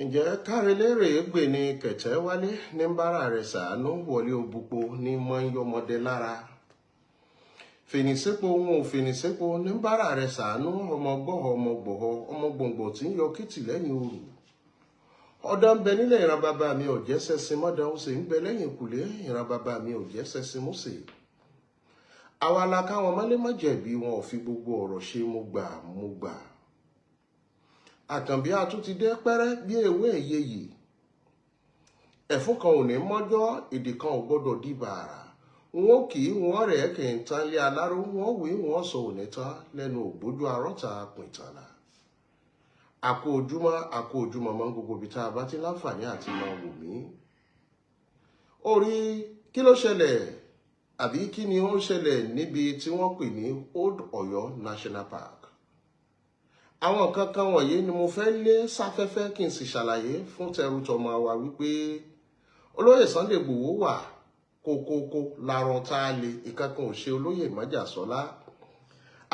Ǹjẹ́ kárelére gbè ní kẹ̀tẹ́ wálé ní bára rẹ̀ sàánú wọlé òbúpo ní mọ́yọ́mọdé lára. Fènìsépo ohun òfènìsépo ní bára rẹ̀ sàánú ọmọ gbòho ọmọ gbòǹgbò tí ń yọ kìtì lẹ́yìn òrù. Ọ̀dọ́ ń bẹ nílẹ̀ ìran bàbá mi ò jẹ́ sẹ́sìn mọ́dà ó sì ń bẹ lẹ́yìn ìkùlé ìran bàbá mi ò jẹ́ sẹ́sìn músè. Àwa la káwọn mọ́lé mọ́jẹ̀bi wọn ò fi gbogbo ọ̀rọ̀ ṣe mo gbà. Àkànbí àtúntí dé pẹ́rẹ́ bí ewé èyeyè ẹ̀fún kan ò ní mọ́jọ́ èdè kan ò gbọ́dọ̀ di bàrà wọn kì í wọn rẹ̀ kì í tán lé aláró wọn wí wọn sọ òní tán lẹ́nu ògbójú arọ́ta pìntànà àkó ojúmọ́ mọ́ gbogbo ibi tá a bá ti láǹfààní àti máa wò mí. Orí kí ló ṣẹlẹ̀ àbí kí ni ó ń ṣẹlẹ̀ níbi tí wọ́n pè ní Old Ọ̀yọ́ National Park. Àwọn nǹkan kan wọ̀nyí ni mo fẹ́ lé sáfẹ́fẹ́ kí n sì ṣàlàyé fún tẹrútọmọ wa wípé olóyè Sunday Igboho wà kókókó larun tá a lè ìkankan ò ṣe olóyè májàsọ́lá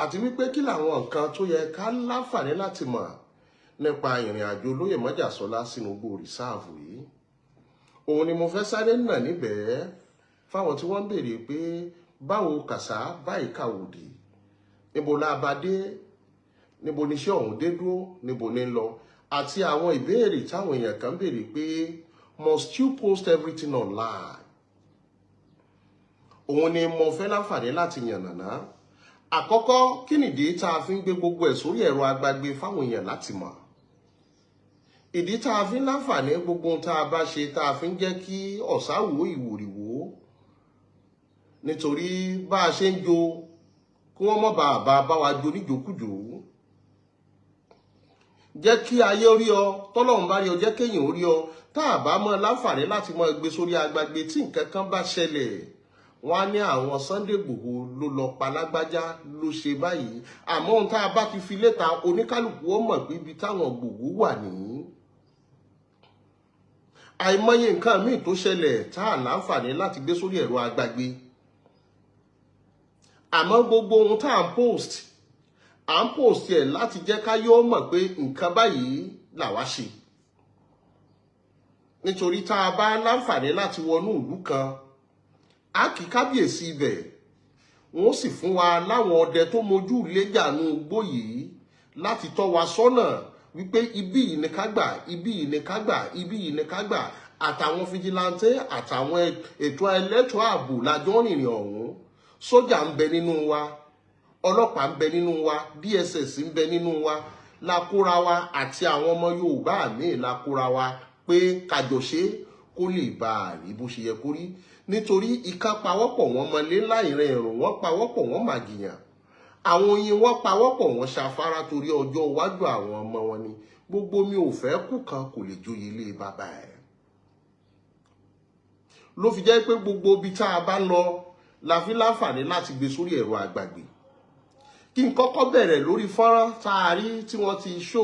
àti wípé kí làwọn nǹkan tó yẹ ká láǹfààní láti mọ̀ nípa ìrìn àjò olóyè májàsọ́lá sínú igbó rìsáàfù yìí. Òun ni mo fẹ́ sáré nà níbẹ̀ fáwọn tí wọ́n ń béèrè pé báwo kàṣá báyìí kàwòdì níbo la bá dé níbo ni iṣẹ́ ọ̀hún dé dúró níbo ni lọ àti àwọn ìbéèrè táwọn èèyàn kan béèrè pé must you post everything online. Òun ni mo fẹ́ láǹfààní láti yànnàná. Àkọ́kọ́ kí nìdí tá a fi ń gbé gbogbo ẹ̀ sórí ẹ̀rọ agbágbé fáwọn èèyàn láti mọ̀. Ìdí tá a fi ń láǹfààní gbogbo ohun tá a bá ṣe tá a fi ń jẹ́ kí ọ̀sá wo ìwòrìwò nítorí bá a ṣe ń jó kí wọ́n mọ̀ bá wa jó níjókújò. Jẹ́ kí ayé orí ọ tọ́lọ́run bá rí ọ jẹ́ kéèyàn orí ọ tá a bá mọ̀ láǹfààní láti mọ̀ gbé sórí agbágbé tí nǹkan kan bá ṣẹlẹ̀ wọ́n á ní àwọn Sunday Igboho ló lọ pa lágbájá ló ṣe báyìí àmọ́ ohun tá a bá ti fi léta oníkálùkù ó mọ̀ pé ibi táwọn Igboho wà nìyí. Àìmọye nǹkan míì tó ṣẹlẹ̀ tá a láǹfààní láti gbé sórí ẹ̀rọ agbágbé àmọ́ gbogbo ohun tá à ń post ẹ̀ láti jẹ́ ká yóò mọ̀ pé nǹkan báyìí làwa ṣe. Nítorí tá a bá láǹfààní láti wọnú ìlú kan a kì í kábíyèsí ibẹ̀ wọ́n sì fún wa láwọn ọdẹ tó mojú léjànú igbó yìí láti tọ́ wa sọ́nà wípé ibí yìí ni ká gbà ibí yìí ni ká gbà ibí yìí ni ká gbà àtàwọn fijilantẹ àtàwọn ètò ẹlẹ́tọ̀ ààbò lájọ́ rìnrìn ọ̀hún. Sójà ń bẹ nínú wa ọlọ́pàá ń bẹ nínú wa DSS ń bẹ nínú wa lakóra wa àti àwọn ọmọ Yorùbá míì lakóra wa pé kájọṣe kó lè bá a rí bó ṣe yẹ kó rí. Nítorí ìka pawọ́pọ̀ wọn mọlé láìrìn ẹ̀rùn wọn pawọ́pọ̀ wọn màgìyàn àwọn oyin wọn pawọ́pọ̀ wọn ṣàfárá torí ọjọ́ iwájú àwọn ọmọ wọn ni gbogbo mi ò fẹ́ kú kan kò lè joyè ilé bàbá ẹ̀. Ló fi jẹ́ pé gbogbo ibi tá a bá lọ la fi láǹfààní láti gbé sórí ẹ̀rọ àgbàgbé. Kí n kọ́kọ́ bẹ̀rẹ̀ lórí fọ́nrán tá a rí tí wọ́n ti ṣó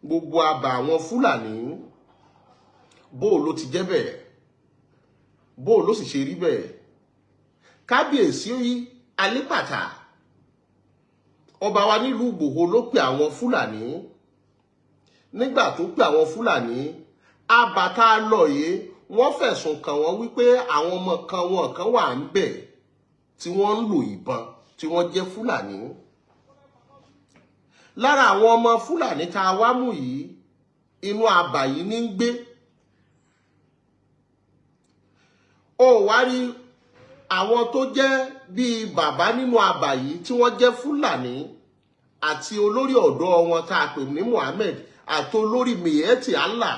gbogbo àbà àwọn Fúlàní bó ló ti jẹ́ bẹ́ẹ̀ bó ló sì ṣe rí bẹ́ẹ̀. Kábíyèsí Alípàtà ọba wa nílùú Ìgbòho ló pe àwọn Fúlàní nígbà tó pe àwọn Fúlàní àbàtà lọ́yẹ wọ́n fẹ̀sùn kàn wọ́n wípé àwọn ọmọ kan wà ń bẹ̀ tí wọ́n ń lò ìbọn tí wọ́n jẹ́ Fúlàní. Lára àwọn ọmọ Fúlàní tá a wá mú yìí inú àbà yìí ní ń gbé. Ó wá rí àwọn tó jẹ́ bíi bàbá nínú àbà yìí tí wọ́n jẹ́ Fúlàní àti olórí ọ̀dọ́ wọn tá a pè ní Muhammed àti olórí Miyetti Allah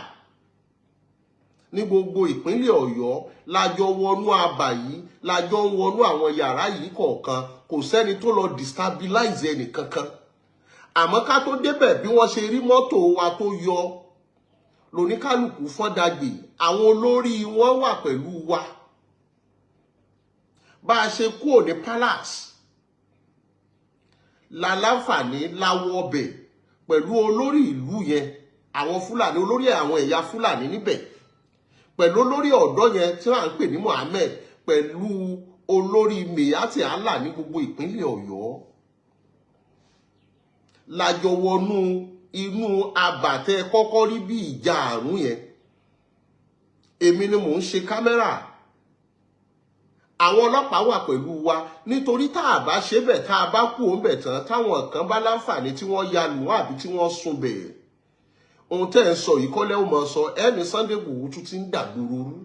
ní gbogbo ìpínlẹ̀ Ọ̀yọ́ lájọ wọnú àbà yìí lájọ wọnú àwọn yàrá yìí kọ̀ọ̀kan kò sẹ́ni tó lọ destabilize ẹnì kankan. Àmọ́ ká tó débẹ̀ bí wọ́n ṣe rí mọ́tò wa tó yọ lóníkálùkù fọ́ndàgbè àwọn olórí wọn wà pẹ̀lú wa. Bá a ṣe kúrò ní palace la láǹfààní láwọ ọbẹ̀ pẹ̀lú olórí ìlú yẹn àwọn Fúlàní olórí àwọn ẹ̀yà Fúlàní níbẹ̀ pẹ̀lú olórí ọ̀dọ́ yẹn tí wọ́n ń pè ní Muhammed pẹ̀lú olórí Miyetti Allah ní gbogbo ìpínlẹ̀ Ọ̀yọ́ lájọ wọnú inú àbàtẹ kọ́kọ́ rí bí ìjà àrùn yẹn èmi ni mò ń ṣe kámẹ́rà àwọn ọlọ́pàá wà pẹ̀lú wa nítorí tá a bá ṣe bẹ̀ tá a bá kú òun bẹ̀ tán táwọn kan bá láǹfààní tí wọ́n ya lù wọ́n àbí tí wọ́n sùn bẹ̀ ohun tẹ́ ẹ̀ ń sọ yìí kọ́lẹ́ ò mọ̀ sọ ẹni Sunday Igboho tún ti ń dàgbòrò rú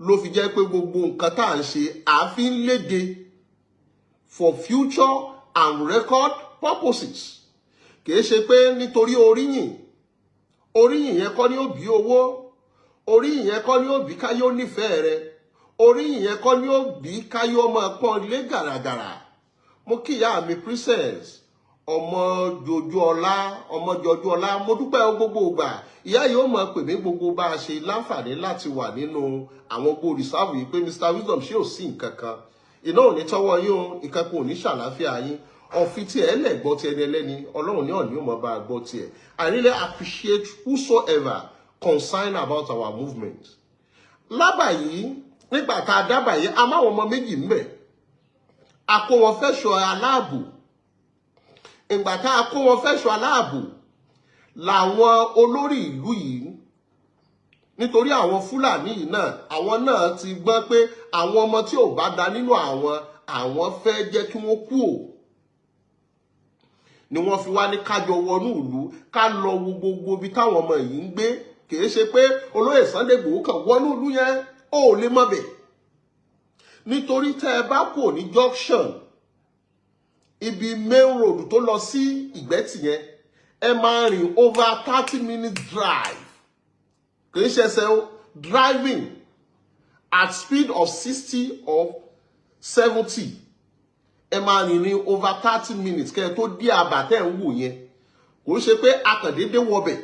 ló fi jẹ́ pé gbogbo nǹkan tá à ń ṣe àfi ń léde for future and record purposes kì í ṣe pé nítorí oríyìn yẹn kọ́ ni ó bí owó oríyìn yẹn kọ́ ni ó bí káyọ̀ nífẹ̀ẹ́ rẹ oríyìn yẹn kọ́ ni ó bí káyọ̀ ọmọ pọ́n lé gàràgàrà mo kíyà mi princess ọmọ jojú ọlá mo dúpẹ́ gbogbo ìgbà ìyá yìí ó mọ̀ pè mí gbogbo bá a ṣe láǹfààní láti wà nínú àwọn gbogbo rìsáàbù yìí pé Mr Wisdom ṣé ò sí nǹkan kan iná ò ní tọ́wọ́ yín o nǹkan kan ò ní ṣàlàáfíà yín ọ̀fi tí ẹ lẹ̀ gbọ́ ti ẹni ẹlẹ́ni ọlọ́run ní ọ̀ní ò mọ̀ bá a gbọ́ tiẹ̀ I really appreciate whosoever concerned about our movement lábà yìí nígbà tá a dábàá yìí a máwọn ọmọ méjì ń bẹ̀ a kó wọn fẹ́ ṣọ́ aláàbò ìgbà tá a kó wọn fẹ́ ṣọ́ aláàbò làwọn olórí ìlú yìí nítorí àwọn Fúlàní yìí náà àwọn náà ti gbọ́ pé àwọn ọmọ tí ò bá da nínú àwọn fẹ́ jẹ́ kí wọ́n kú ò ni wọ́n fi wá ní kájọ wọnú ìlú ká lọ wo gbogbo ibi táwọn ọmọ yìí ń gbé kìí ṣe pé olóyè Sunday Igboho kan wọnú ìlú yẹn ó lè mọ̀ bẹ̀ nítorí tẹ́ ẹ bá kò ní junction ibi main road tó lọ sí Ìgbẹ́tì yẹn ẹ máa rìn over 30 minutes drive kìí ṣe ṣe driving at speed of 60 or 70 ẹ máa rìn ní over 30 minutes kẹ́ ẹ tó dé àbàtẹ́ ń wò yẹn kò ṣe pé akàndédé wọbẹ̀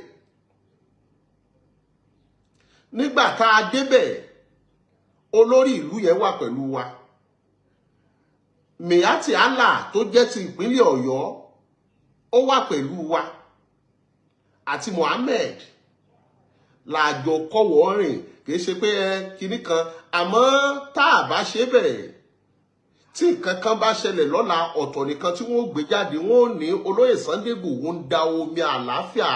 nígbà tá a débẹ̀ olórí ìlú yẹn wà pẹ̀lú wa Miyetti Allah tó jẹ́ ti ìpínlẹ̀ Ọ̀yọ́ ó wà pẹ̀lú wa àti Mohammed làjọ kọ́wọ́ rìn kìí ṣe pé kinní kan àmọ́ tá a bá ṣe bẹ̀rẹ̀ tí nǹkan kan bá ṣẹlẹ̀ lọ́la ọ̀tọ̀ nìkan tí wọ́n gbé jáde wọ́n ní olóyè Sunday Igboho ń da omi àlàáfíà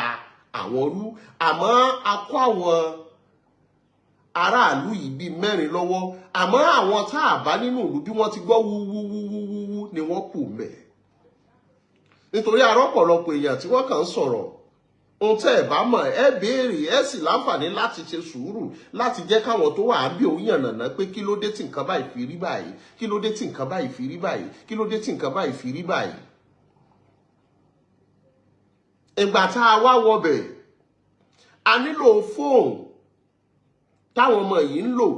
àwọn rú àmọ́ a kó àwọn aráàlú yìí bíi 4 lọ́wọ́ àmọ́ àwọn tá a bá nínú ìlú bí wọ́n ti gbọ́ wúwúwúwú ni wọ́n kù mẹ́ nítorí arọ́pọ̀lọpọ̀ èèyàn tí wọ́n kàn ń sọ̀rọ̀ ohun tẹ́ ẹ̀ bá mọ̀ ẹ béèrè ẹ sì láǹfààní láti ṣe sùúrù láti jẹ́ káwọn tó wà á bí òun yànnàná pé kí ló dé tí nǹkan báyìí fi rí báyìí kí ló dé tí nǹkan báyìí fi rí báyìí kí ló dé tí nǹkan báyìí fi rí báyìí. ìgbà tá a wá wọbẹ̀ a nílò fóònù táwọn ọmọ yìí ń lò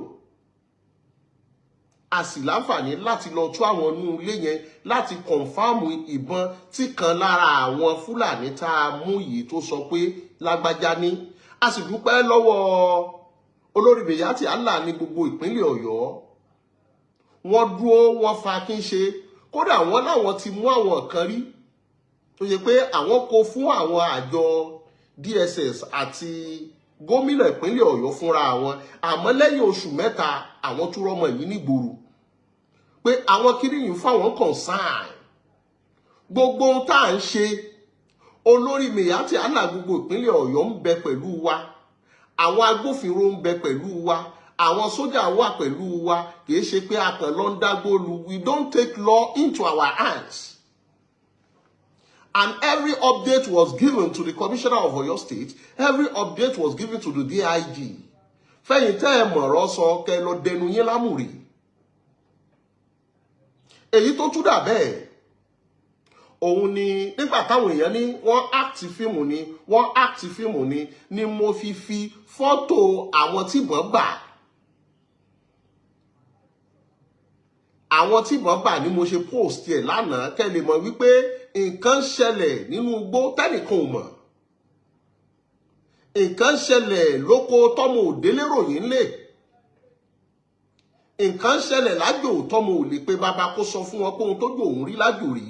a sì láǹfààní láti lọ tú àwọn inú ilé yẹn láti kọ̀ǹfàmù ìbọn tí kan lára àwọn Fúlàní tá a mú yìí tó sọ pé lágbájá ní a sì dúpẹ́ lọ́wọ́ olórí Miyetti Allah ní gbogbo ìpínlẹ̀ Ọ̀yọ́ wọ́n dúró wọ́n fa kí n ṣe kódà wọ́n láwọn ti mú àwọn kan rí tó yẹ pé àwọn kó fún àwọn àjọ DSS àti gómìnà ìpínlẹ̀ Ọ̀yọ́ fúnra àwọn àmọ́ lẹ́yìn oṣù 3 àwọn tó rọmọ yìí nígboro pé àwọn kiri yìí fáwọn concern gbogbo ohun tá à ń ṣe olórí Miyetti Allah gbogbo ìpínlẹ̀ Ọ̀yọ́ ń bẹ pẹ̀lú wa àwọn agbófinró ń bẹ pẹ̀lú wa àwọn sójà wà pẹ̀lú wa kì í ṣe pé a kàn lọ ń dágbólu we don't take law into our hands. And every update was given to the Commissioner of Oyo State. Every update was given to the DIG. Fẹ́yìn tẹ́ ẹ mọ̀rọ̀ sọ kẹ́ lọ dẹnu yín lámùrè. Èyí tó tún dà bẹ́ẹ̀. Òun ni nígbà táwọn èèyàn ní wọ́n act fíìmù ni mo fi fọ́tò àwọn tíbọn gbà. Àwọn tíbọn gbà ni mo ṣe post ẹ̀ lánàá kẹ́ lè mọ̀ wípé nǹkan ṣẹlẹ̀ nínú igbó tẹ́nìkan ò mọ̀ nǹkan ṣẹlẹ̀ lóko tọ́mọ òdélé ròyìn lè nǹkan ṣẹlẹ̀ lájò tọ́mọ ò lè pé bàbá kó sọ fún wọn pé ohun tó jò òun rí lájò rí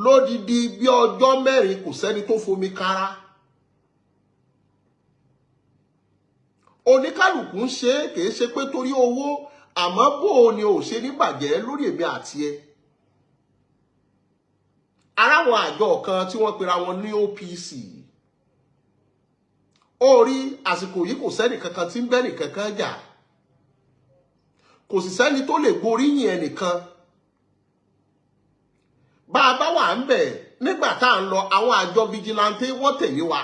lódìdí bí ọjọ́ 4 kò sẹ́ni tó fomi kára oníkálùkù ń ṣe kìí ṣe pé torí owó àmọ́ bó o ní ò ṣe ní bàjẹ́ lórí èmi àti ẹ aráwọn àjọ kan tí wọ́n pera wọn ní OPC orí àsìkò yìí kò sẹ́ni kankan tí ń bẹ́ni kankan jà kò sì sẹ́ni tó lè gboríyìn ẹnìkan bá a bá wà ń bẹ̀ nígbà tá à ń lọ àwọn àjọ vigilante wọ́n tẹ̀lé wa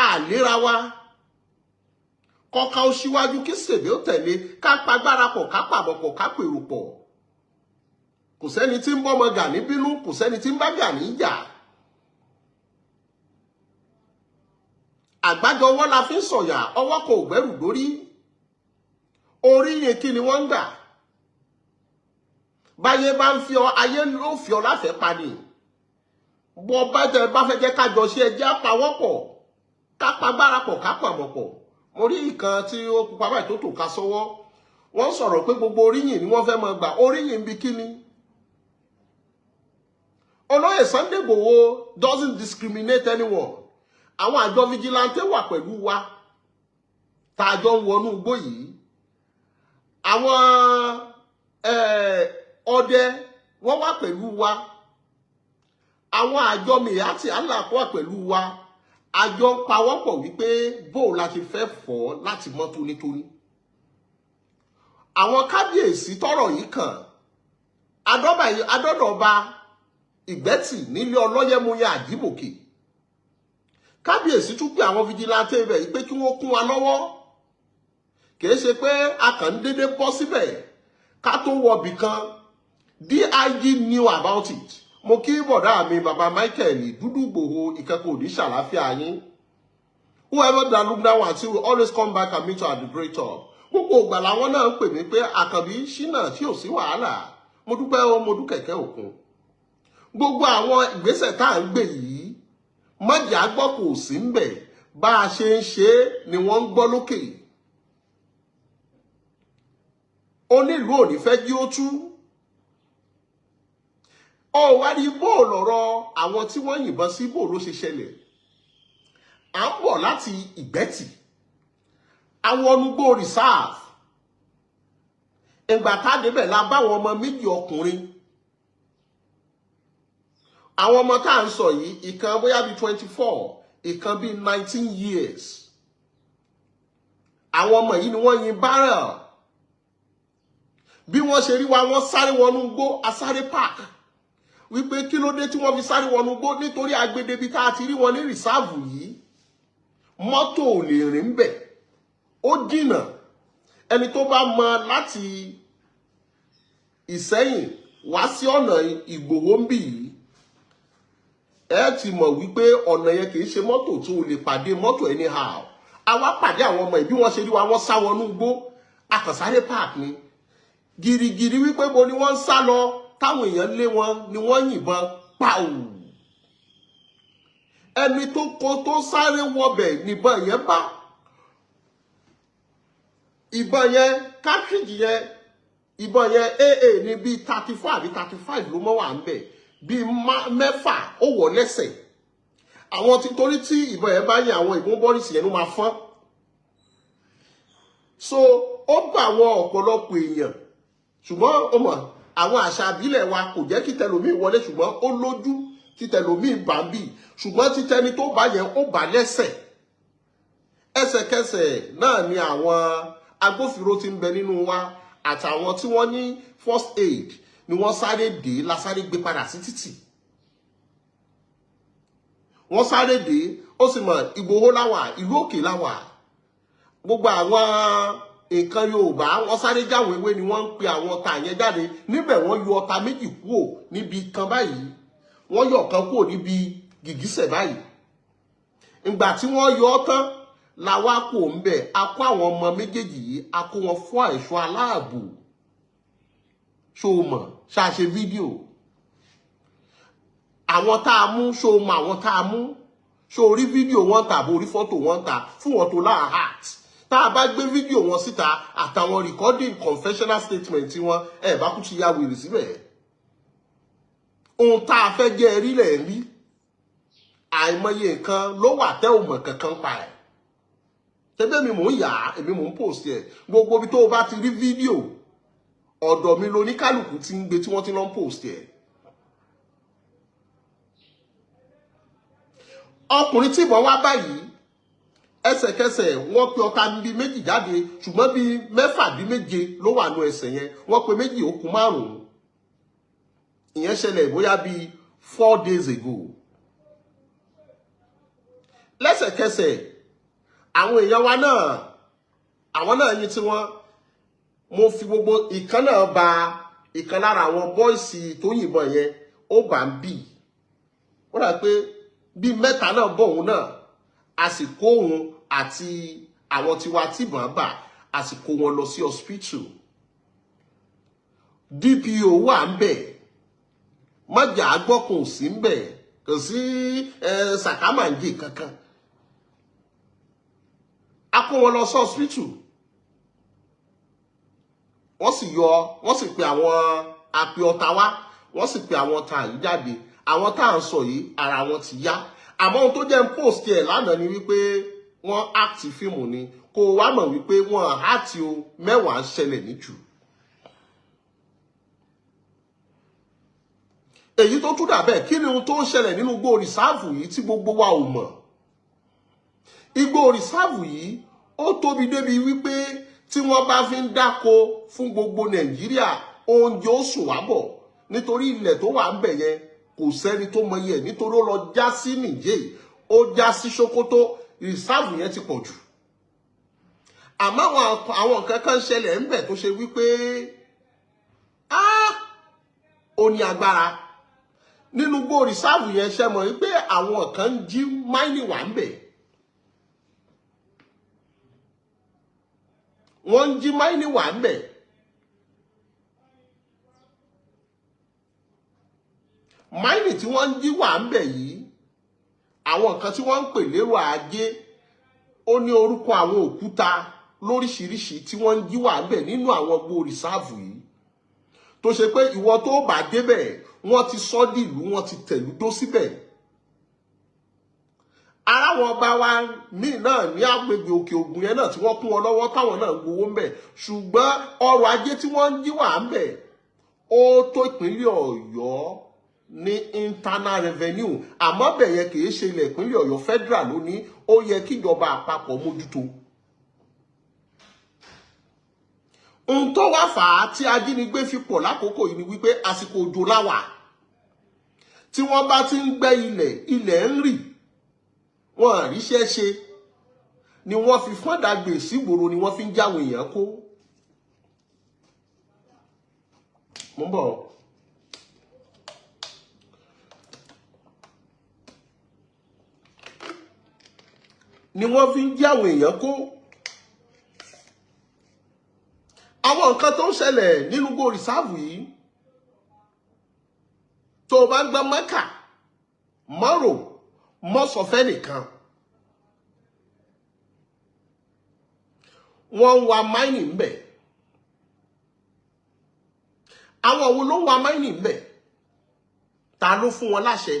a lera wa kọ́ka ó síwájú kí sèbé ó tẹ̀lé ká pagbára pọ̀ ká pàbọ̀ pọ̀ ká pèrò pọ̀ kò sẹ́ni tí ń bọ́mọ Gani bínú kò sẹ́ni tí ń bá Gani jà àgbájọ ọwọ́ la fi ń sọ̀yà ọwọ́ kò gbẹ́rù dórí orí yẹn kí ni wọ́n ń gbà báyé bá ń fi ọ ayé ló fi ọ láfẹ̀ẹ́ pani bọ́ bá fẹ́ jẹ́ kájọ ṣe ẹjẹ́ àpawọ́pọ̀ ká pagbára pọ̀ ká pàmọ̀ pọ̀ mo rí ìkan tí ó pupa báyìí tó tò ká sọ́wọ́ wọ́n sọ̀rọ̀ pé gbogbo oríyìn ni wọ́n fẹ́ máa gbà oríyìn bí kíni Oloye Sunday Igboho doesn't discriminate anyone àwọn àjọ vigilante wà pẹ̀lú wa tá a jọ ń wọnú igbó yìí àwọn ọdẹ wọ́n wà pẹ̀lú wa àwọn àjọ mìíràn aláàkó wà pẹ̀lú wa àjọ ń pawọ́pọ̀ wípé bó la ti fẹ́ fọ́ láti mọ́ tónítóní àwọn kábíyèsí tọ́rọ̀ yìí kàn adọ́dọ̀ba ìgbẹ́tì nílé ọlọ́yẹ̀múyẹ àjíbòkè kábíyèsí tún pé àwọn vigilante ibẹ̀ yìí pé kí wọ́n kún wa lọ́wọ́ kìí ṣe pé a kàn ń dédé bọ́ síbẹ̀ ká tó wọbì kan DIG knew about it mo kí bọ̀dá mi bàbá Michael dúdú Igboho ìkẹ́kọ̀ọ́ òdì ṣàlàáfíà yín whoever that look down at you will always come back and meet you at the great top gbogbo ìgbà làwọn náà ń pè mí pé àkànbí ṣínà tí ò sí wàhálà mo dúpẹ́ o mo dúkẹ̀kẹ́ òkun gbogbo àwọn ìgbésẹ̀ tá à ń gbé yìí mọ́jà gbọ́ kò sí ń bẹ̀ bá a ṣe ń ṣe ni wọ́n ń gbọ́ lókè onílùú ò ní fẹ́ jí ó tú ọ wá rí bó lọ́rọ̀ àwọn tí wọ́n yìnbọn sí bó ló ṣe ṣẹlẹ̀ à ń bọ̀ láti ìgbẹ́tì àwọn onugbó reserve ìgbà tá a débẹ̀ la báwọn ọmọ méjì ọkùnrin àwọn ọmọ tá à ń sọ yìí ìkan bóyá bíi 24 ìkan bíi 19 years àwọn ọmọ yìí ni wọ́n yin barrel bí wọ́n ṣe rí wa wọ́n sáré wọnú igbó asáré park wípé kí ló dé tí wọ́n fi sáré wọnú igbó nítorí agbèdébi tá a ti rí wọn ní rìsáàvù yìí mọ́tò ò lè rìn bẹ̀ ó jìnnà ẹni tó bá mọ láti Ìsẹ́yìn wá sí ọ̀nà Ìgbòho ń bì yìí ẹ ti mọ̀ wípé ọ̀nà yẹn kì í ṣe mọ́tò tó lè pàdé mọ́tò anyhow àwa pàdé àwọn ọmọ ìbí wọn ṣe rí wa wọ́n sá wọnú igbó akànsáré park ni gìrìgìrì wípé bo ni wọ́n ń sá lọ táwọn èèyàn lé wọn ni wọ́n yìnbọn pàù ẹni tó kó tó sáré wọbẹ̀ níbọn yẹn bá ìbọn yẹn cartridge yẹn ìbọn yẹn AA ní bíi 34 àbí 35 ló mọ́ wà ń bẹ̀ bíi mẹ́fà ó wọ̀ lẹ́sẹ̀ àwọn tí torí tí ìbọn yẹn bá yẹ àwọn ìbọn bọ́ọ̀lìsì yẹn ló máa fọ́n so ó bá àwọn ọ̀pọ̀lọpọ̀ èèyàn ṣùgbọ́n ó mọ̀ àwọn àṣà àbílẹ̀ wa kò jẹ́ kí tẹlòmíì wọlé ṣùgbọ́n ó lójú tí tẹlòmíì bá ń bì ṣùgbọ́n tí tẹni tó bá yẹn ó bá lẹ́sẹ̀ ẹsẹ̀kẹsẹ̀ náà ni àwọn agbófinró tí ń bẹ nínú wa àtàwọn tí wọ́n ní first aid ni wọ́n sáré dé lásáré gbé padà sí títì wọ́n sáré dé ó sì mọ̀ Ìgbòho láwà ìlú òkè láwà gbogbo àwọn nǹkan Yorùbá wọ́n sáré jáwé ewé ni wọ́n ń pe àwọn ọta yẹn jáde níbẹ̀ wọ́n yọ ọta méjì kúrò níbi kan báyìí wọ́n yọ ọ̀kan kúrò níbi gìgísẹ̀ báyìí ìgbà tí wọ́n yọ ọ́ tán làwa kò ń bẹ̀ a kó àwọn ọmọ méjèèjì yìí a kó wọn fún ẹ̀ṣọ́ aláàbò ṣó mọ̀ ṣàṣe fídíò àwọn tá a mú ṣó mọ̀ àwọn tá a mú ṣó orí fídíò wọn tà bó orí fọ́tò wọn tà fún wọn tó láà heart tá a bá gbé fídíò wọn síta àtàwọn recording confessional statement wọn ẹ bá kú ti ya wèrè síbẹ̀ ohun tá a fẹ́ jẹ́ rí lẹ̀ rí àìmọye nǹkan ló wà tẹ́ ò mọ̀ kankan pa ẹ̀ tẹ́bẹ́ mi mò ń yà á èmi mò ń post ẹ̀ gbogbo ibi tó o bá ti rí fídíò ọ̀dọ̀ mi ló ní kálukú tí ń gbé tí wọ́n ti lọ ń post ẹ̀. Ọkùnrin tí ìbọn wá báyìí ẹsẹ̀kẹsẹ̀ wọ́n pe ọ̀tá bíi méjì jáde ṣùgbọ́n bíi 6 bíi 7 ló wà nú ẹsẹ̀ yẹn, wọ́n pe méjì ó kù 5. ìyẹn ṣẹlẹ̀ bóyá bíi 4 days ago. Lẹ́sẹ̀kẹsẹ̀ àwọn èèyàn wa náà àwọn náà yín tí wọ́n mo fi gbogbo ìkan náà ba ìkan lára àwọn bọ́ìsì tó yìnbọn yẹn ó bá ń bì. Ó dà pé bí 3 náà bọ̀ òun náà àsìkò òun àti àwọn tiwa tìbọn bà àsìkò wọn lọ sí hospital. DPO wà ń bẹ̀ mọ́jà agbọ́kùn sí ń bẹ̀ kò sí sàkámàǹjì kankan. A kó wọn lọ sí hospital. Wọ́n sì pe àwọn àpè ọ̀tá wá, wọ́n sì pe àwọn ọ̀tá yìí jáde. Àwọn tá à ń sọ yìí ara wọn ti yá. Àmọ́ ohun tó jẹ́ ń post ẹ̀ lánàá ni wípé wọ́n act fíìmù ni kó wá mọ̀ wípé wọ́n àti o 10 ṣẹlẹ̀ níjù. Èyí tó tún dà bẹ́ẹ̀ kí ni ohun tó ń ṣẹlẹ̀ nínú igbó rìsáàfù yìí tí gbogbo wa ò mọ̀. Igbó rìsáàfù yìí ó tóbi débi wípé tí wọ́n bá fi ń dáko fún gbogbo Nàìjíríà oúnjẹ ó sùn wá bọ̀ nítorí ilẹ̀ tó wà ń bẹ̀ yẹn kò sẹ́ni tó mọ iye nítorí ó lọ já sí Nìjẹ̀ ó já sí Sókótó rìsáàfù yẹn ti pọ̀ jù. Àmọ́ àwọn nǹkan kan ṣẹlẹ̀ ń bẹ̀ tó ṣe wípé ó ní agbára. Nínú igbó rìsáàfù yẹn ṣe mọ̀ wípé àwọn kan ń jí máìnì wà ń bẹ̀. Wọ́n ń jí máìnì wà ń bẹ̀. Máìnì tí wọ́n ń jí wà ń bẹ̀ yìí àwọn nǹkan tí wọ́n ń pè lérò ajé ó ní orúkọ àwọn òkúta lóríṣiríṣi tí wọ́n ń jí wà ń bẹ̀ nínú àwọn igbó rìsáàfù yìí tó ṣe pé ìwọ tó bá débẹ̀ wọ́n ti sọ dìlú wọ́n ti tẹ̀lú dó síbẹ̀. Ara wọn bá wa míì náà ní agbègbè òkè ògùn yẹn náà tí wọ́n kún wọn lọ́wọ́ táwọn náà gbowó ń bẹ̀ ṣùgbọ́n ọrọ̀ ajé tí wọ́n ń jí wà ń bẹ̀ ó tó ìpínlẹ̀ Ọ̀yọ́ ní internal revenue àmọ́ bẹ̀ yẹn kì í ṣe ilẹ̀ ìpínlẹ̀ Ọ̀yọ́ federal lónìí ó yẹ kíjọba àpapọ̀ mójútó. Ohun tó wá fà á tí ajínigbé fi pọ̀ lákòókò yìí ni wípé àsìkò òjò láwà tí wọ́n bá ti ń gbẹ́ ilẹ̀ ń rì wọ́n àríṣẹ́ ṣe ni wọ́n fi fọ́ndàgbè sígboro ni wọ́n fi ń jáwọn èèyàn kó. Mo ń bọ̀. Ni wọ́n fi ń jáwọn èèyàn kó. Àwọn nǹkan tó ń ṣẹlẹ̀ nínú igbó rìsáàfù yìí tó bá ń gbọ́ Mẹ́kà mọ́rò mọ́sọ̀fẹ́ nìkan wọ́n ń wa máìnì ń bẹ̀. Àwọn wo ló ń wa máìnì ń bẹ̀? Ta ló fún wọn láṣẹ?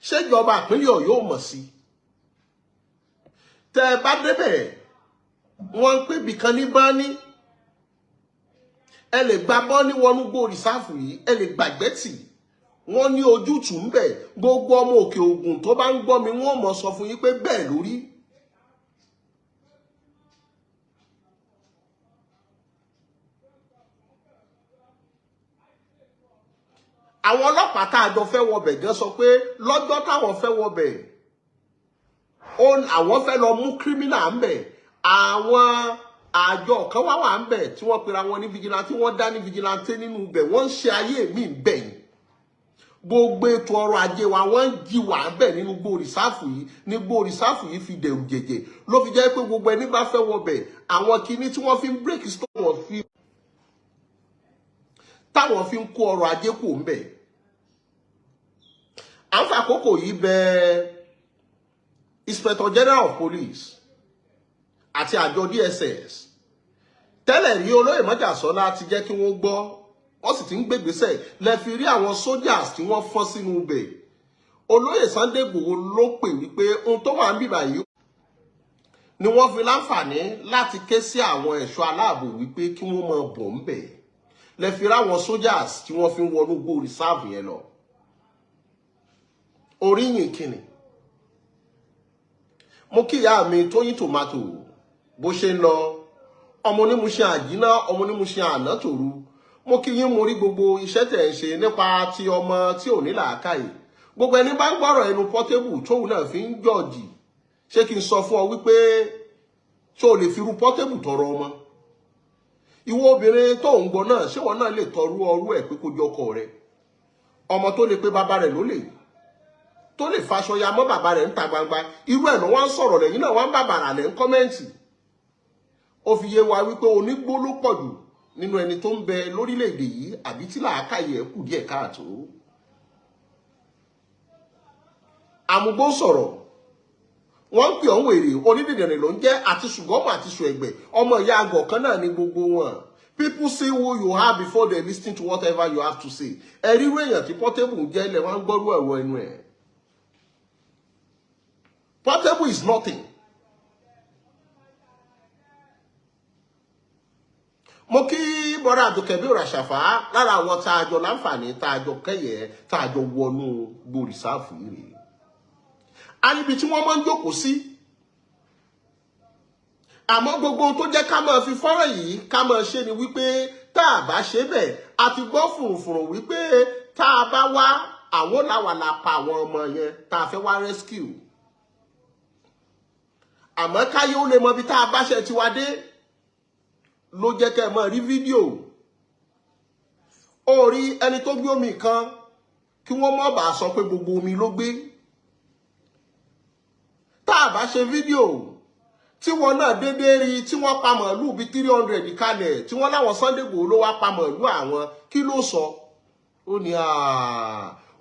Ṣé ìjọba ìpínlẹ̀ Ọ̀yọ́ mọ̀ sí? Tẹ́ ẹ bá débẹ̀ wọ́n ń pè bìkan ní báání. Ẹ lè gba bọ́ ní wọnú igbó rìsáàfù yìí ẹ lè gbàgbé tì wọ́n ní ojútùú ń bẹ̀. Gbogbo ọmọ òkè ògùn tó bá ń gbọ́ mi wọ́n mọ̀ sọ fún yín pé bẹ́ẹ̀ lórí. Àwọn ọlọ́pàá tá a jọ fẹ́ wọbẹ̀ gan sọ pé lọ́jọ́ táwọn fẹ́ wọbẹ̀ àwọn fẹ́ lọ mú kírímínà ń bẹ̀. Àwọn àjọ kan wà ń bẹ̀ tí wọ́n pera wọn ní vigilante wọ́n dá ní vigilante nínú ibẹ̀ wọ́n ń ṣe ayé mi bẹ̀ yìí. Gbogbo ètò ọrọ̀ ajé wa wọ́n ń jí wà bẹ̀ nínú igbó rìsáàfù yìí ní igbó rìsáàfù yìí fi dẹ̀rù jẹ̀jẹ̀ ló fi jẹ́ pé gbogbo ẹni bá fẹ́ wọbẹ̀ àwọn kinní tí wọ́n fi ń break stone wọ́n fi táwọn fi ń kó ọrọ̀ ajé kò ń bẹ̀. À ń fàkókò yìí bẹ̀ Inspector General of Police àti àjọ DSS tẹ́lẹ̀ rí Olóyè Májàsọ́lá ti jẹ́ kí wọ́n gbọ́ wọ́n sì ti ń gbégbésẹ̀ lẹ fi rí àwọn soldiers tí wọ́n fọ́n sínú ibẹ̀. Olóyè Sunday Igboho ló pè wípé ohun tó wà ń bíbà yìí ni wọ́n fi láǹfààní láti ké sí àwọn ẹ̀ṣọ́ aláàbò wípé kí wọ́n máa bọ̀ ń bẹ̀. lẹ fi ráwọn soldiers tí wọ́n fi ń wọnú gbó reserve yẹn lọ. Oríyìn kíni. Mo kí ìyá mi Tóyìn Tomato bó ṣe ń lọ. Ọmọ ní mo ṣe àjínà, ọmọ ní mo ṣe àná tòru. Mo kí yín mo rí gbogbo iṣẹ́ tẹ́ ń ṣe nípa ti ọmọ tí ò ní làákàyè. Gbogbo ẹni bá gbọ́rọ̀ ẹnu Portable tóun náà fi ń jọ́ọ̀jì. Ṣé kí n sọ fún ọ wípé ṣé o lè fi ru Portable tọrọ ọmọ? Ìwọ obìnrin tó ń gbọ́ náà ṣé wọn náà lè tọrú ọrú ẹ̀ pé kó jọ ọkọ rẹ̀? Ọmọ tó lè pé bàbá rẹ̀ ló lè. Tó lè faṣọ ya mọ́ bàbá rẹ̀ ń ta gbangba. Irú ẹ̀ náà wọ́n ń sọ̀rọ̀ lẹ́yìn náà wọ́n ń bàbàrà lẹ́ ń kọ́mẹ́ǹtì. Ó fi yé wa wípé onígbó ló pọ̀ jù nínú ẹni tó ń bẹ lórílẹ̀-èdè yìí àbí tí làákàyè ẹ̀ kù díẹ̀ káàtó. Àmúgbó sọ̀rọ̀. Wọ́n ń pè ọ́n wèrè onídìdìrín ló ń jẹ́ àti ṣùgọ́mù àti ṣùẹ̀gbẹ̀. Ọmọ ìyá àgọ̀ kan náà ni gbogbo wọn. People see who you are before they listen to whatever you have to say. Ẹ̀rí irú èèyàn tí Portable ń jẹ́ ilẹ̀ wọ́n ń gbọ́rú ẹ̀rọ ẹnu ẹ̀. Portable is nothing. Mo kí bọ́dà Abdulkabir Rashafa lára àwọn tá a jọ láǹfààní tá a jọ kẹ́yẹ tá a jọ wọnú gbòrìsáàfù yìí rèé. A níbi tí wọ́n máa ń jókòó sí. Àmọ́ gbogbo tó jẹ́ ká máa fi fọ́nrán yìí ká máa ṣe ni wípé tá a bá ṣe bẹ́ẹ̀ a ti gbọ́ fùrùfùrù wípé tá a bá wá àwọn làwàlà pa àwọn ọmọ yẹn tá a fẹ́ wá rescue. Àmọ́ káyé ó lè mọ bí tá a bá ṣe ti wá dé ló jẹ́ kẹ́ máa rí fídíò. Ó rí ẹni tó gbé omi kan kí wọ́n má bàa sọ pé gbogbo omi ló gbé. Tá a bá ṣe fídíò tí wọ́n náà dédé rí tí wọ́n pa màálù bí 300 kalẹ̀ tí wọ́n láwọn Sunday Igboho ló wá pa màálù àwọn kí ló sọ? Ó ní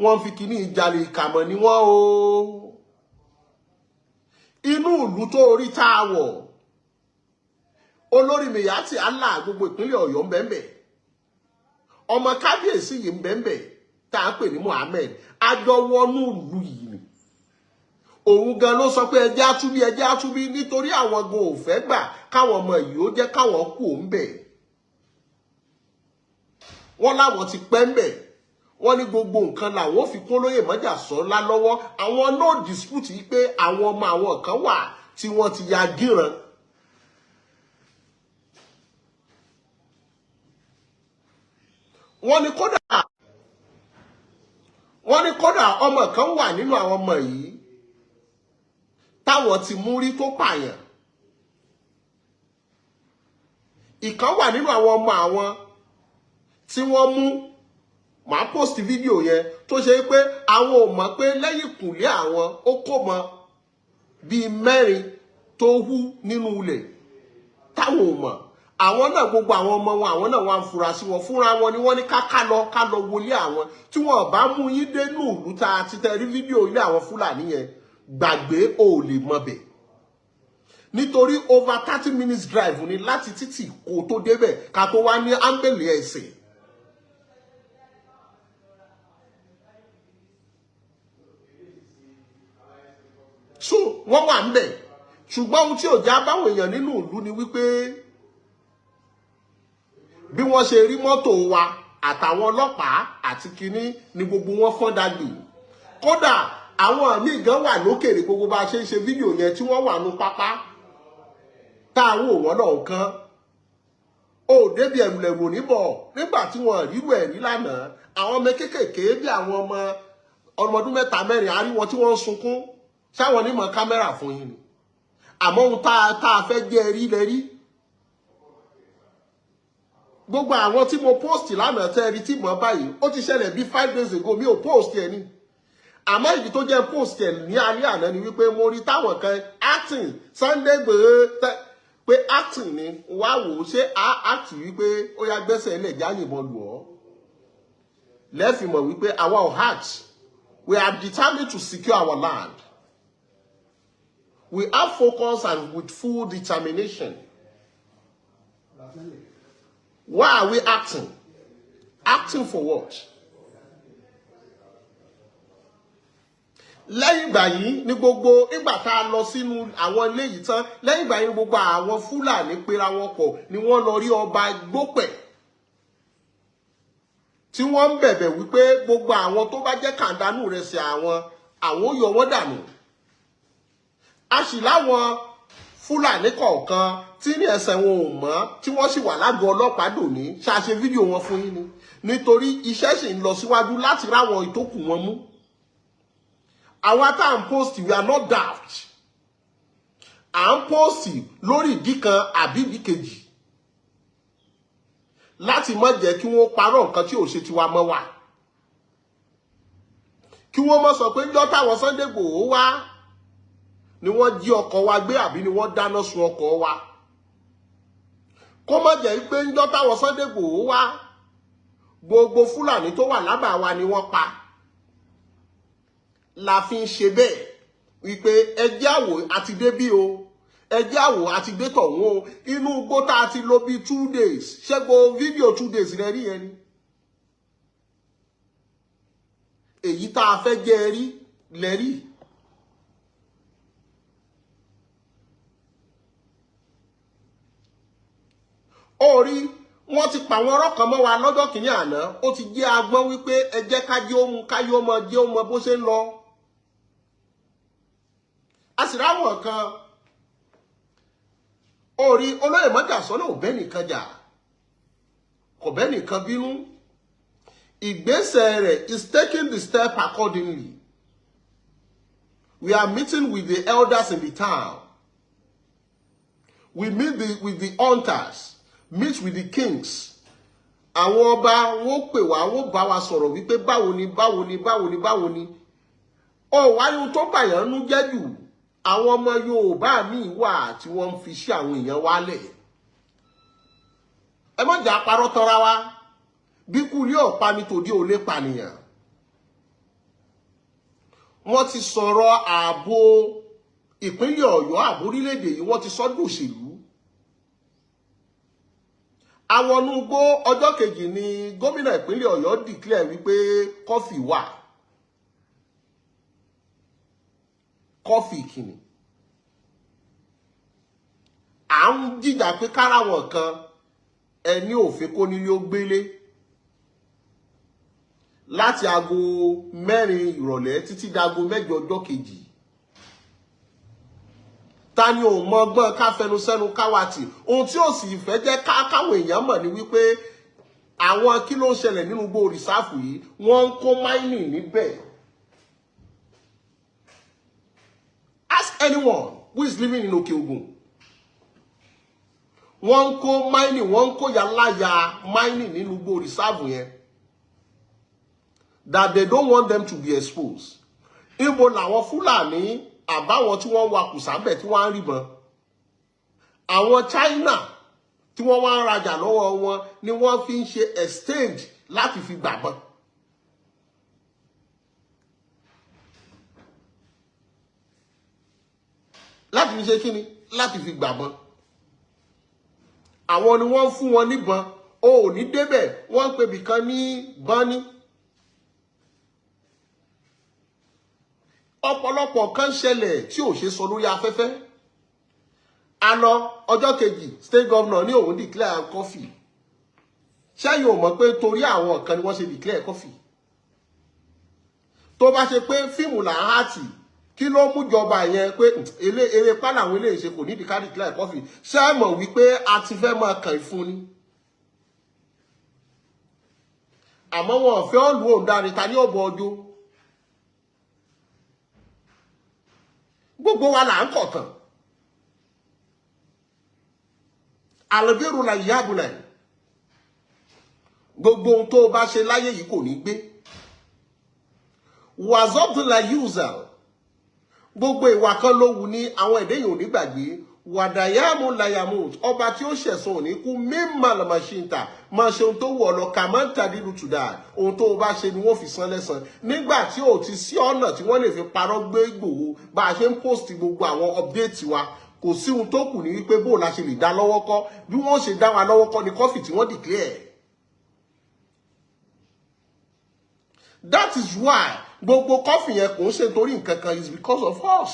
wọ́n fi kíní ìjàlè ìkàmọ̀ ni wọ́n o. Inú ìlú tó orí tá a wọ̀ olórí Mèyàtì Allah gbogbo ìpínlẹ̀ Ọ̀yọ́ ń bẹ́ẹ̀ bẹ́ẹ̀. Ọmọ kábíyèsí yìí ń bẹ́ẹ̀ bẹ́ẹ̀ tá a pè ní Mohammed àjọwọ́nú ìlú yìí ni. Òun gan ló sọ pé ẹjẹ́ àtúbí nítorí àwọn gan ò fẹ́ gbà káwọn ọmọ yìí ó jẹ́ káwọn kú òun bẹ̀. Wọ́n láwọn ti pẹ́ ń bẹ̀. Wọ́n ní gbogbo nǹkan làwọn fi kún Oloye Májàsọ́lá lọ́wọ́. Àwọn no dispute yìí pé àwọn ọmọ àwọn kan wà tí wọ́n ti ya gíran. Wọ́n ní kódà ọmọ kan wà nínú àwọn ọmọ yìí táwọn ti mú rí tó pààyàn. Ìkan wà nínú àwọn ọmọ àwọn tí wọ́n mú, màá post fídíò yẹn tó ṣe pé àwọn ò mọ̀ pé lẹ́yìn kùnlé àwọn ó kó mọ bíi 4 tó hú nínú ilẹ̀ táwọn ò mọ̀. Àwọn náà gbogbo àwọn ọmọ wọn àwọn náà wá ń fura sí wọn fúnra wọn ni wọ́n ní ká lọ wọlé àwọn tí wọ́n bá mú yín dé nù ìlú tá a ti tẹ rí fídíò ilé àwọn Fúlàní yẹn gbàgbé ò lè mọbẹ̀. Nítorí over 30 minutes drive ni láti títì kó tó débẹ̀ ká tó wá ní ámbẹ̀lì ẹ̀sìn. So wọ́n wà ń bẹ̀ ṣùgbọ́n ohun tí ò já báwọn èèyàn nínú ìlú ni wípé bí wọ́n ṣe rí mọ́tò wa àtàwọn ọlọ́pàá àti kinní ni gbogbo wọn fọ́n dàgbé. Kódà àwọn míì gan wà lókèrè gbogbo bá ṣe ń ṣe fídíò yẹn tí wọ́n wà nú pápá táwọn òwọ́n náà kan ó débi ẹ̀rùlẹ̀wò níbọ̀ nígbà tí wọ́n rírú ẹ̀ rí lánàá. Àwọn ọmọ kéékèèké bí àwọn ọmọ ọdún 3 4 àrí wọn tí wọ́n ń sunkún sáwọn onímọ̀ kámẹ́rà fún yín ni. Àmọ́ ohun tá a fẹ́ jẹ́ rí lẹ́rí. Gbogbo àwọn tí mo post lánàá tẹ́ rí tí mo báyìí ó ti ṣẹlẹ̀ bí 5 days ago mi ò post ẹ̀ ni. Àmọ́ ìdí tó jẹ́ post ẹ̀ ní alẹ́ àná ni wípé mo rí táwọn kan acting Sunday Igboho pé acting ni wá wò ó ṣé act wípé ó yá gbẹ́sẹ̀ ilẹ̀ jáyìnbọn lù ọ́. Lẹ́fì mọ̀ wípé àwa ò act. We are determined to secure our land. We have focus and with full determination. Why are we acting? Acting for what? Lẹ́yìn ìgbà yìí ní gbogbo ìgbà tá a lọ sínú àwọn ilé yìí tán lẹ́yìn ìgbà yìí ní gbogbo àwọn Fúlàní pera wọn pọ̀ ni wọ́n lọ rí ọba Gbópẹ̀ tí wọ́n ń bẹ̀bẹ̀ wípé gbogbo àwọn tó bá jẹ́ kàńdánù rẹ̀ sí àwọn yọ wọ́n dànù. A sì láwọn Fúlàní kọ̀ọ̀kan tí ní ẹsẹ̀ wọn ò mọ́ tí wọ́n sì wà lágọ̀ọ́ ọlọ́pàá dòní ṣàṣe fídíò wọn fún yín ni nítorí iṣẹ́ sì ń lọ síwájú láti ráwọn ìtókù wọn mú. Àwa tá à ń post we are not daft. À ń post lórí ìdí kan àbí ìdí kejì láti má jẹ́ kí wọ́n parọ́ nǹkan tí ò ṣe tiwa mọ́ wa. Kí wọ́n má sọ pé ńjọ́ táwọn Sunday Igboho wá ni wọ́n jí ọkọ̀ wa gbé àbí ni wọ́n dáná sun ọkọ̀ wa. Kó má jẹ́ pé ńjọ́ táwọn Sunday Igboho wá gbogbo Fúlàní tó wà lábà wa ni wọ́n pa. La fi ń ṣe bẹ́ẹ̀ wípé ẹjẹ́ àwò àti débí o, ẹjẹ́ àwò àti dé tọ̀hún o, inú igbó tá a ti lò bí 2 days ṣẹ́gbó fídíò 2 days rẹ̀ rí ẹni. Èyí tá a fẹ́ jẹ́ rí lẹ́rí. Orí wọ́n ti pa àwọn ọ̀rọ̀ kan mọ́ wa lọ́jọ́ kìíní àná, ó ti jẹ́ agbọ́n wípé ẹ jẹ́ káyé ó mu káyé ó mọ jẹ́ ó mọ bó ṣe ń lọ. A sì ráwọn kan orí Oloye mọ́jà sọ́nà ò bẹ́ nìkan jà, kò bẹ́ nìkan bínú. Ìgbésẹ̀ rẹ̀ is taking the step accordingly. We are meeting with the elders in the town. We meet with the hunters. Meet with the kings. Àwọn ọba wọ́n pè wá wọ́n bá wa sọ̀rọ̀ wípé báwo ni. Ó wáyé tó bàyàn nú jẹ́ jù. Àwọn ọmọ Yorùbá míì wà tí wọ́n ń fi sí àwọn èèyàn wálẹ̀. Ẹ má jà parọ́ tanra wa. Bí kú ilé ọ̀pá ni tòde ò lè pànìyàn. Wọ́n ti sọ̀rọ̀ ààbò ìpínlẹ̀ Ọ̀yọ́ ààbò orílẹ̀-èdè yìí wọ́n ti sọ́dún òṣèlú. Àwọn onúgbó ọjọ́ kejì ni gómìnà ìpínlẹ̀ Ọ̀yọ́ declare wípé kọfí wà. Kọfí kìíní. À ń jìjà pé káráwọn kan ẹni òfin kó nílé ó gbélé. Láti aago 4 ìrọ̀lẹ́ títí dago 8 ọjọ́ kejì. Ta ni ò mọ ọgbọ́n ká fẹnu sẹ́nu káwàtì. Ohun tí ó sì fẹ́ jẹ́ káwọn èèyàn mọ̀ ni wípé àwọn kí ló ń ṣẹlẹ̀ nínú igbó rìsáàfù yìí wọ́n ń kó mining níbẹ̀. Ask anyone who is living in Òkè Ògùn. Wọ́n ń kó mining, wọ́n ń kó yàláyà mining nínú igbó rìsáàfù yẹn. That they don't want them to be exposed. Ibo làwọn Fúlàní àbáwọn tí wọ́n wakù sábẹ̀ tí wọ́n ń ríbọn. Àwọn China tí wọ́n wá ń rajà lọ́wọ́ wọn ni wọ́n fi ń ṣe exchange láti fi gbàbọn. Láti fi ṣe kíni? Láti fi gbàbọn. Àwọn ni wọ́n fún wọn níbọn. O ò ní débẹ̀ wọ́n ń pè bìkan ní bọ́ní. Ọ̀pọ̀lọpọ̀ kan ṣẹlẹ̀ tí ò ṣe sọ lórí afẹ́fẹ́. Àná ọjọ́ kejì state governor ní òun declare coffee. Ṣẹ́yìn ò mọ̀ pé torí àwọn kan ni wọ́n ṣe declare coffee. Tó bá ṣe pé fíìmù là ń hàtì kí ló mú jọba yẹn pé eré pálá àwọn eléyìí ṣe kò ní ìdíkà declare coffee. Ṣé ẹ mọ̀ wípé a ti fẹ́ máa kàn fún ni. Àmọ́ wọn ò fẹ́ ọ̀lú òǹdarí ta ní ọ̀bọ̀ ọjọ́. Gbogbo wa là ń kọ̀tàn. Àlùbírù la ìyá àbúlẹ̀. Gbogbo ohun tó bá ṣe láyé yìí kò ní gbé. Wàzọ́bùlà user. Gbogbo ìwà kan ló wù ní àwọn èdèyàn ò ní gbàgbé. Wàdàyàmù làyàmù ọba tí ó ṣẹ̀sùn òní kú mímà lọ́mọṣíntà máa ṣe ohun tó wù ọ́ lọ kà máa ń tàdí lùtùdà ohun tó bá ṣe ni wọ́n fi san lẹ́san nígbà tí ò ti sí ọ̀nà tí wọ́n lè fi parọ́ gbé Ìgbòho bá a ṣe ń post gbogbo àwọn update wa kò sí ohun tó kù ní wípé bó la ṣe lè dá lọ́wọ́ kọ́ bí wọ́n ṣe dá wa lọ́wọ́ kọ́ ni kọ́fì tí wọ́n declare. That is why gbogbo kọ́fì yẹn kò ń ṣe torí nǹkan kan is because of us.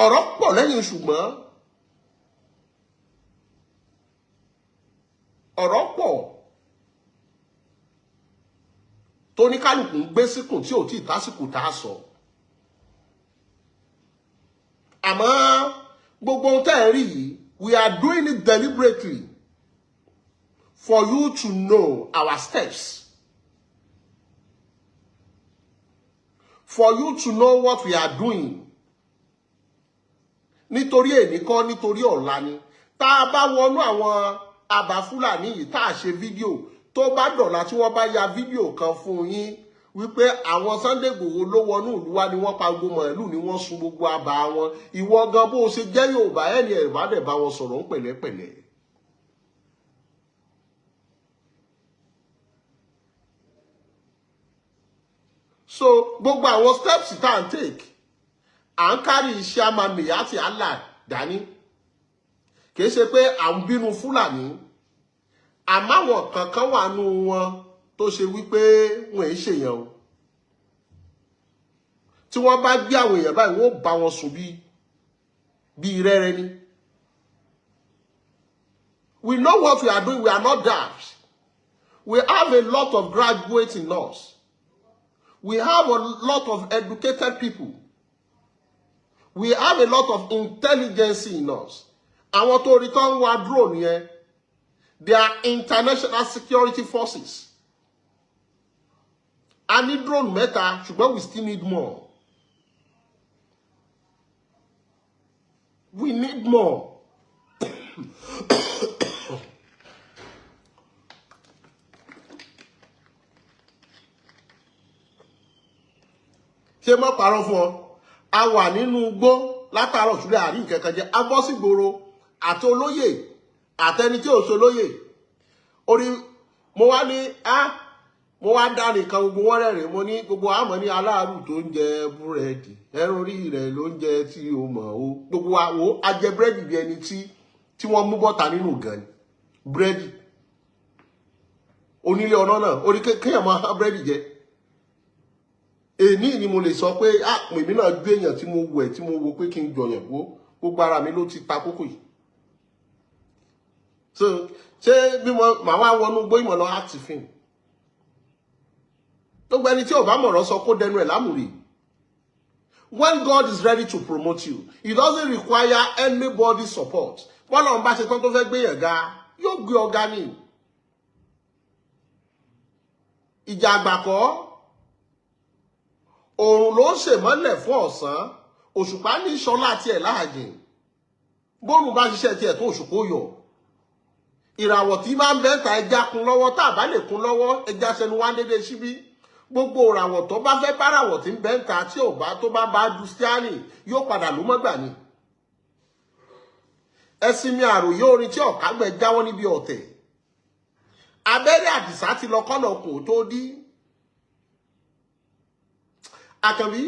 Ọ̀rọ̀ pọ̀ pọ̀ lẹ́yìn ṣùgbọ́n ọ̀rọ̀ pọ̀ tó ní kálukú ń gbé síkùn tí ò tí ì tásìkò tá a sọ. Àmọ́ gbogbo ohun tẹ́ ẹ rí yìí, we are doing it deliberately for you to know our steps, for you to know what we are doing. Nítorí èní kọ́ nítorí ọ̀la ni. Tá a bá wọnú àwọn àbá Fúlàní yìí tá a ṣe fídíò tó bá dọ̀la tí wọ́n bá ya fídíò kan fún yín wípé àwọn Sunday Igboho ló wọnú ìlú wa ni wọ́n pa gbogbo màálù ni wọ́n sun gbogbo àbá wọn. Ìwọ gan bó ṣe jẹ́ Yorùbá ẹni ẹ̀ bá dẹ̀ bá wọn sọ̀rọ̀ ń pẹ̀lẹ́pẹ̀lẹ́. So gbogbo àwọn steps tá à ń take à ń kárí iṣẹ́ àmàmì àti àlà dání. Kìí ṣe pé à ń bínú Fúlàní, àmáwọn kankan wà nù wọn tó ṣe wípé wọn èé ṣèyàn o. Tí wọ́n bá gbé àwọn èèyàn báyìí wọ́n bá wọn sùn bí rẹ́rẹ́ ni. We know what we are doing, we are not daft. We have a lot of graduates in us. We have a lot of educated people. We have a lot of intelligence in us. Àwọn tó rí tán wá drone yẹn, they are international security forces. I need drone mẹ́ta, ṣùgbọ́n we still need more. We need more. Ṣé mo parọ́ fún ọ? A wà nínú igbó látàárọ̀ ṣúlẹ̀ àrí ìkẹ́kẹ́ jẹ́ abọ́sígboro àti olóyè àtẹni tí ò ṣe olóyè. Orí mo wá ní mo wá dá nìkan gbogbo wọn rẹ̀rìn mo ní gbogbo àmọ́ ní aláàrù tó ń jẹ búrẹ́dì ẹran orí rẹ̀ ló ń jẹ tí o mọ̀ o gbogbo wa wo a jẹ búrẹ́dì bí ẹni tí wọ́n mú bọ́ta nínú gan ni búrẹ́dì onílé ọ̀nà náà orí kéèyàn máa há búrẹ́dì jẹ. Èní ni mo lè sọ pé èmi náà gbé èèyàn tí mo wẹ̀ tí mo wo pé kí n jọyàn wo gbogbo ara mi ló ti ta kókò yìí. So ṣé bí màá wá wọnú gbóyìnbó lọ láti fíìmù. Gbogbo ẹni tí ò bá mọ̀rọ̀ sọ kó dẹnu ẹ̀ lámùrè. When God is ready to promote you, He doesn't require anybody's support. Bọ́lá ọ̀n bá ṣe tán tó fẹ́ gbé yàn ga, yóò gbé ọ̀gá ni. Ìjà àgbàkọ́, òòrùn ló ń ṣèmọ́lẹ̀ fún ọ̀sán, òṣùpá ní ìṣọ́lá tiẹ̀ láàjìn. Bóòrùn bá ṣiṣẹ́ tiẹ̀ tó òṣùpá yọ. Ìràwọ̀ tí máa ń bẹ́ǹta ẹja kun lọ́wọ́ tá a bá lè kun lọ́wọ́ ẹja sẹnu wá dédé síbí. Gbogbo ìràwọ̀ tó bá fẹ́ báràwọ̀ tí ń bẹ́ǹta tí ò bá tó bá du stiani yóò padà ló mọ́gbà ni. Ẹ̀sìn mi àròyé orin tí ọ̀kágbẹ̀ jáwọ́ níbi ọ̀tẹ̀. Abẹ́rẹ́ àdìsá ti lọ kọ́nà kò tó dí. Àkànbí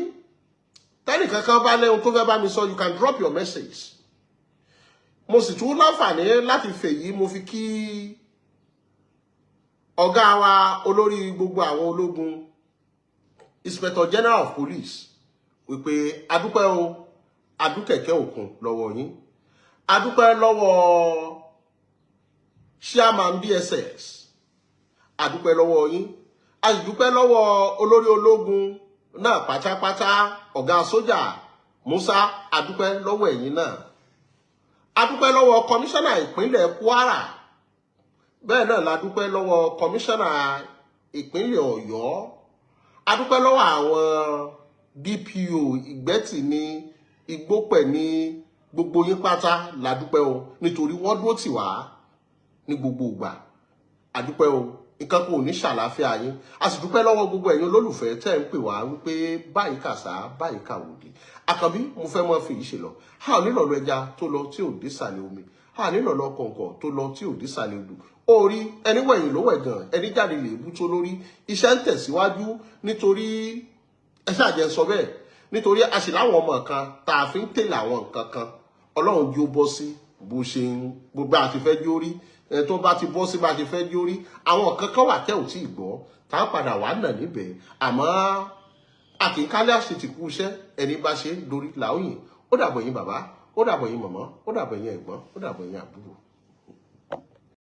tẹ́nìkankan bá lẹ́hun tó fẹ́ bá mi sọ you can drop your message. Mo sì tún láǹfààní láti fèyí mo fi kí ọ̀gá wa olórí gbogbo àwọn ológun Inspector General of Police wípé adúpẹ́ o adúkẹ̀kẹ́ òkun lọ́wọ́ yín adúpẹ́ lọ́wọ́ Chairman DSS adúpẹ́ lọ́wọ́ yín a sì dúpẹ́ lọ́wọ́ olórí ológun náà pátápátá ọ̀gá sójà Musa adúpẹ́ lọ́wọ́ ẹ̀yin náà adúpẹ́ lọ́wọ́ kọmíṣánná ìpínlẹ̀ Kwara bẹ́ẹ̀ náà la dúpẹ́ lọ́wọ́ kọmíṣánná ìpínlẹ̀ Ọ̀yọ́ adúpẹ́ lọ́wọ́ àwọn DPO Ìgbẹ́tì ní Igbópẹ̀ ní gbogbo yín pátá la dúpẹ́ o nítorí wọ́n dúró tì wá ní gbogbo ìgbà adúpẹ́ o nǹkan kò ní ṣàlàáfíà yín a sì dúpẹ́ lọ́wọ́ gbogbo ẹ̀yin olólùfẹ́ tẹ́ ń pè wá wípé báyìí kàṣá báyìí kàwòdì Àkànbí mo fẹ́ mọ́ fi yìí ṣe lọ a ò nílò lọ ẹja tó lọ tí ò désàlẹ̀ omi a nílò lọ kọ̀ǹkọ̀ tó lọ tí ò désàlẹ̀ odò orí ẹni wẹ̀yìn ló wẹ̀ gan ẹni jáde lè bú tó lórí iṣẹ́ ń tẹ̀síwájú nítorí ẹṣẹ́ àjẹ́ sọ bẹ́ẹ̀ nítorí a sì láwọn ọmọ kan tá a fi ń tẹ̀lé àwọn nǹkan kan Ọlọ́run jí ó bọ́ sí bó ṣe ń gbogbo àti fẹ́ jí ó rí tó bá ti bọ́ sí bá ti fẹ́ jí ó rí àwọn nǹkan kan wà tẹ́ ò tí ì gbọ́ tá a padà wà nà níbẹ̀ àmọ́ àkínkálẹ̀ àṣetìkú iṣẹ́ ẹni bá ṣe lórí làóyìn ó dàbọ̀ yín bàbá ó dàbọ̀ yín mọ̀mọ́ ó dàbọ̀ yín ẹ̀gbọ́n ó dàbọ̀ yín àbúrò.